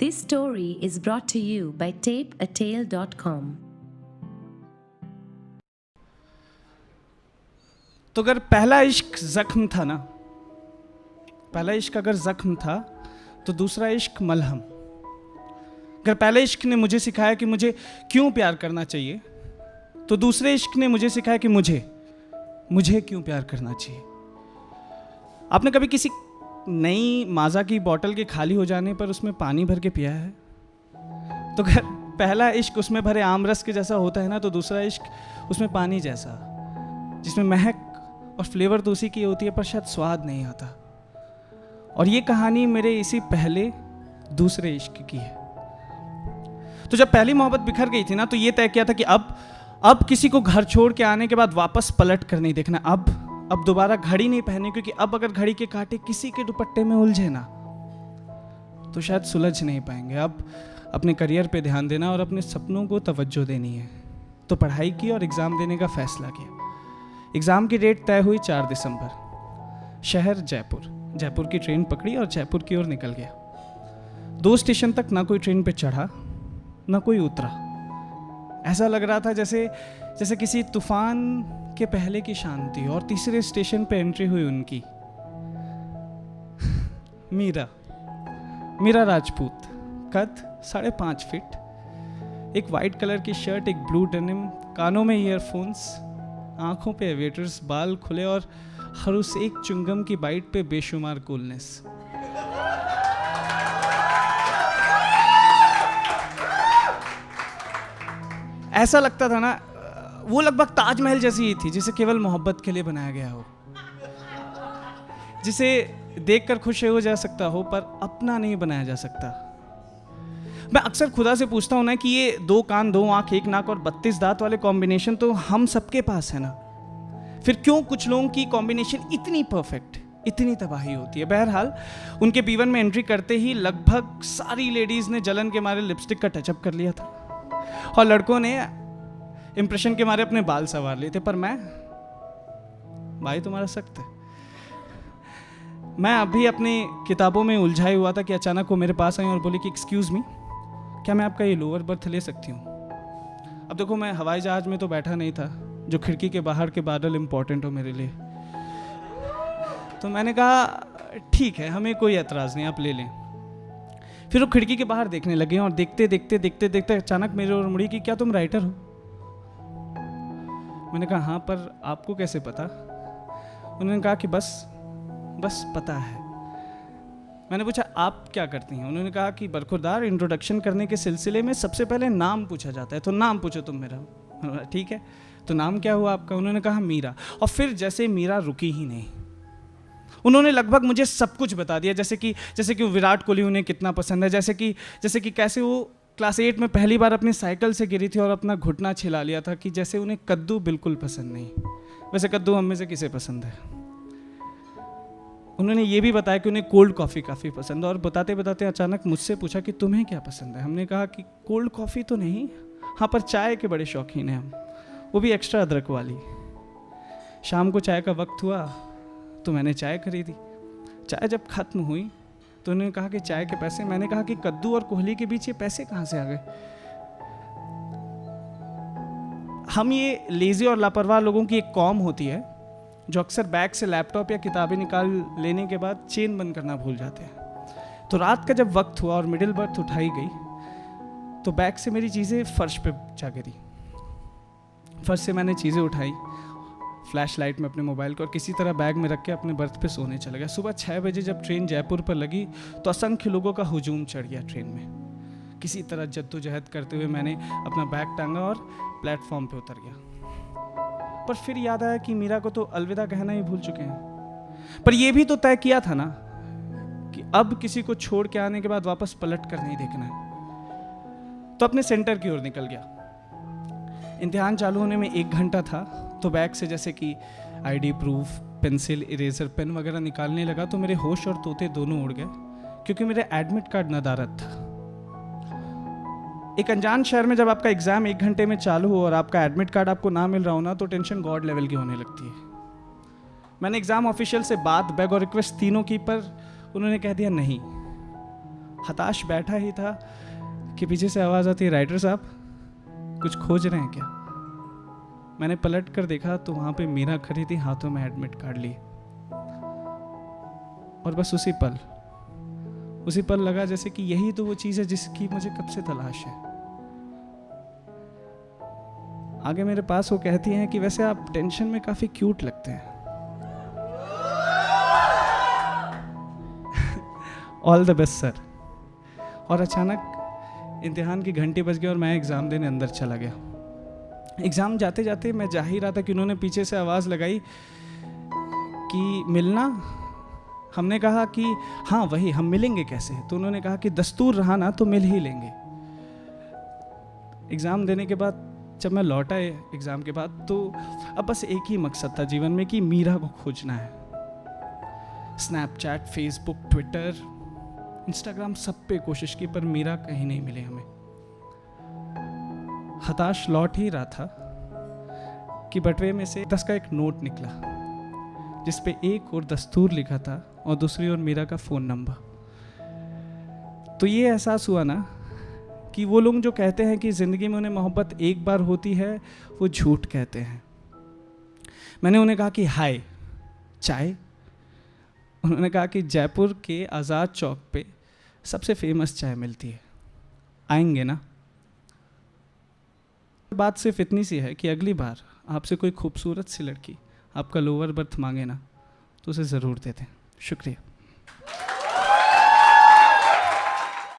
This story is brought to you by tapeatale.com. तो अगर पहला इश्क जख्म था ना, पहला इश्क अगर जख्म था तो दूसरा इश्क मलहम। अगर पहले इश्क ने मुझे सिखाया कि मुझे क्यों प्यार करना चाहिए, तो दूसरे इश्क ने मुझे सिखाया कि मुझे क्यों प्यार करना चाहिए। आपने कभी किसी नई माज़ा की बोतल के खाली हो जाने पर उसमें पानी भर के पिया है? तो अगर पहला इश्क उसमें भरे आमरस के जैसा होता है ना, तो दूसरा इश्क उसमें पानी जैसा, जिसमें महक और फ्लेवर तो उसी की होती है पर शायद स्वाद नहीं आता। और ये कहानी मेरे इसी पहले दूसरे इश्क की है। तो जब पहली मोहब्बत बिखर गई थी ना, तो ये तय किया था कि अब किसी को घर छोड़ के आने के बाद वापस पलट कर नहीं देखना। अब दोबारा घड़ी नहीं पहने, क्योंकि अब अगर घड़ी के कांटे किसी के दुपट्टे में उलझे ना, तो शायद सुलझ नहीं पाएंगे। अब अपने करियर पे ध्यान देना और अपने सपनों को तवज्जो देनी है। तो पढ़ाई की और एग्ज़ाम देने का फैसला किया। एग्ज़ाम की डेट तय हुई 4 दिसंबर। शहर जयपुर की ट्रेन पकड़ी और जयपुर की ओर निकल गया। 2 स्टेशन तक ना कोई ट्रेन पे चढ़ा ना कोई उतरा। ऐसा लग रहा था जैसे किसी तूफान के पहले की शांति। और तीसरे स्टेशन पे एंट्री हुई उनकी, मीरा राजपूत, कद 5.5 फीट, एक वाइट कलर की शर्ट, एक ब्लू डेनिम, कानों में ईयरफोन्स, आंखों पे वेटर्स, बाल खुले और हर उस एक चुंगम की बाइट पे बेशुमार कूलनेस। ऐसा लगता था ना, वो लगभग ताजमहल जैसी ही थी, जिसे केवल मोहब्बत के लिए बनाया गया हो, जिसे देखकर खुश हो जा सकता हो पर अपना नहीं बनाया जा सकता। मैं अक्सर खुदा से पूछता हूं ना कि ये 2 कान 2 आंख 1 नाक और 32 दांत वाले कॉम्बिनेशन तो हम सबके पास है ना, फिर क्यों कुछ लोगों की कॉम्बिनेशन इतनी परफेक्ट, इतनी तबाही होती है। बहरहाल उनके B1 में एंट्री करते ही लगभग सारी लेडीज ने जलन के मारे लिपस्टिक का टचअप कर लिया था और लड़कों ने इंप्रेशन के मारे अपने बाल संवार लिए थे। पर मैं, भाई तुम्हारा सख्त है। मैं अभी अपनी किताबों में उलझाई हुआ था कि अचानक वो मेरे पास आई और बोली कि एक्सक्यूज़ मी, क्या मैं आपका ये लोअर बर्थ ले सकती हूँ? अब देखो, मैं हवाई जहाज में तो बैठा नहीं था जो खिड़की के बाहर के बादल इंपॉर्टेंट हो मेरे लिए। तो मैंने कहा ठीक है, हमें कोई एतराज़ नहीं, आप ले लें। फिर वो खिड़की के बाहर देखने लगे और देखते देखते अचानक मेरे ओर मुड़ी कि क्या तुम राइटर हो? मैंने कहा हाँ, पर आपको कैसे पता? उन्होंने कहा कि बस पता है। मैंने पूछा आप क्या करती हैं? उन्होंने कहा कि बरखुरदार, इंट्रोडक्शन करने के सिलसिले में सबसे पहले नाम पूछा जाता है, तो नाम पूछो तुम मेरा। ठीक है, तो नाम क्या हुआ आपका? उन्होंने कहा मीरा। और फिर जैसे मीरा रुकी ही नहीं, उन्होंने लगभग मुझे सब कुछ बता दिया, जैसे कि विराट कोहली उन्हें कितना पसंद है, जैसे कि कैसे वो क्लास 8 में पहली बार अपनी साइकिल से गिरी थी और अपना घुटना छिला लिया था, कि जैसे उन्हें कद्दू बिल्कुल पसंद नहीं। वैसे कद्दू हम में से किसे पसंद है? उन्होंने ये भी बताया कि उन्हें कोल्ड कॉफ़ी काफ़ी पसंद है। और बताते बताते अचानक मुझसे पूछा कि तुम्हें क्या पसंद है? हमने कहा कि कोल्ड कॉफ़ी तो नहीं, हाँ पर चाय के बड़े शौकीन हैं हम, वो भी एक्स्ट्रा अदरक वाली। शाम को चाय का वक्त हुआ तो मैंने चाय खरीदी। चाय जब ख़त्म हुई तो उन्होंने कहा कि चाय के पैसे। मैंने कहा कि कद्दू और कोहली के बीच ये पैसे कहाँ से आ गए? हम ये लेज़ी और लापरवाह लोगों की एक कौम होती है जो अक्सर बैग से लैपटॉप या किताबें निकाल लेने के बाद चेन बंद करना भूल जाते हैं। तो रात का जब वक्त हुआ और मिडिल बर्थ उठाई गई, तो बैग से मेरी चीज़ें फर्श पे जा गिरी। फर्श से मैंने चीज़ें उठाई, फ्लैश लाइट में अपने मोबाइल को, और किसी तरह बैग में रख के अपने बर्थ पे सोने चला गया। सुबह 6 बजे जब ट्रेन जयपुर पर लगी तो असंख्य लोगों का हुजूम चढ़ गया ट्रेन में। किसी तरह जद्दोजहद करते हुए मैंने अपना बैग टांगा और प्लेटफॉर्म पे उतर गया। पर फिर याद आया कि मीरा को तो अलविदा कहना ही भूल चुके हैं। पर यह भी तो तय किया था ना कि अब किसी को छोड़ के आने के बाद वापस पलट कर नहीं देखना है। तो अपने सेंटर की ओर निकल गया। इम्तिहान चालू होने में 1 घंटा था, तो बैग से जैसे कि ID proof, pencil, eraser, pen वगैरह निकालने लगा तो मेरे होश और तोते दोनों उड़ गए, क्योंकि मेरे एडमिट कार्ड नदारद था। एक अनजान शहर में जब आपका एग्जाम 1 घंटे में चालू हो और आपका एडमिट कार्ड आपको ना मिल रहा हो ना, तो टेंशन गॉड लेवल की होने लगती है। मैंने एग्जाम ऑफिशियल से बात, बैग और रिक्वेस्ट तीनों की, पर उन्होंने कह दिया नहीं। हताश बैठा ही था कि पीछे से आवाज़ आती है, राइटर साहब कुछ खोज रहे हैं क्या? मैंने पलट कर देखा तो वहाँ पे मीरा खड़ी थी, हाथों में एडमिट कार्ड लिए। और बस उसी पल लगा जैसे कि यही तो वो चीज़ है जिसकी मुझे कब से तलाश है। आगे मेरे पास वो कहती हैं कि वैसे आप टेंशन में काफ़ी क्यूट लगते हैं। All the best sir. और अचानक इम्तिहान की घंटी बज गई और मैं एग्ज़ाम देने अंदर चला गया। एग्ज़ाम जाते जाते मैं जा ही रहा था कि उन्होंने पीछे से आवाज़ लगाई कि मिलना। हमने कहा कि हाँ वही, हम मिलेंगे कैसे? तो उन्होंने कहा कि दस्तूर रहा ना तो मिल ही लेंगे। एग्ज़ाम देने के बाद जब मैं लौटा एग्ज़ाम के बाद, तो अब बस एक ही मकसद था जीवन में कि मीरा को खोजना है। स्नैपचैट, फेसबुक, ट्विटर, इंस्टाग्राम सब पे कोशिश की, पर मीरा कहीं नहीं मिले हमें। हताश लौट ही रहा था कि बटवे में से 10 का एक नोट निकला जिस पे एक और दस्तूर लिखा था और दूसरी ओर मीरा का फ़ोन नंबर। तो ये एहसास हुआ ना कि वो लोग जो कहते हैं कि ज़िंदगी में उन्हें मोहब्बत एक बार होती है, वो झूठ कहते हैं। मैंने उन्हें कहा कि हाय चाय। उन्होंने कहा कि जयपुर के आज़ाद चौक पे सबसे फेमस चाय मिलती है, आएंगे ना? बात सिर्फ इतनी सी है कि अगली बार आपसे कोई खूबसूरत सी लड़की आपका लोअर बर्थ मांगे ना, तो उसे ज़रूर दे दें। शुक्रिया।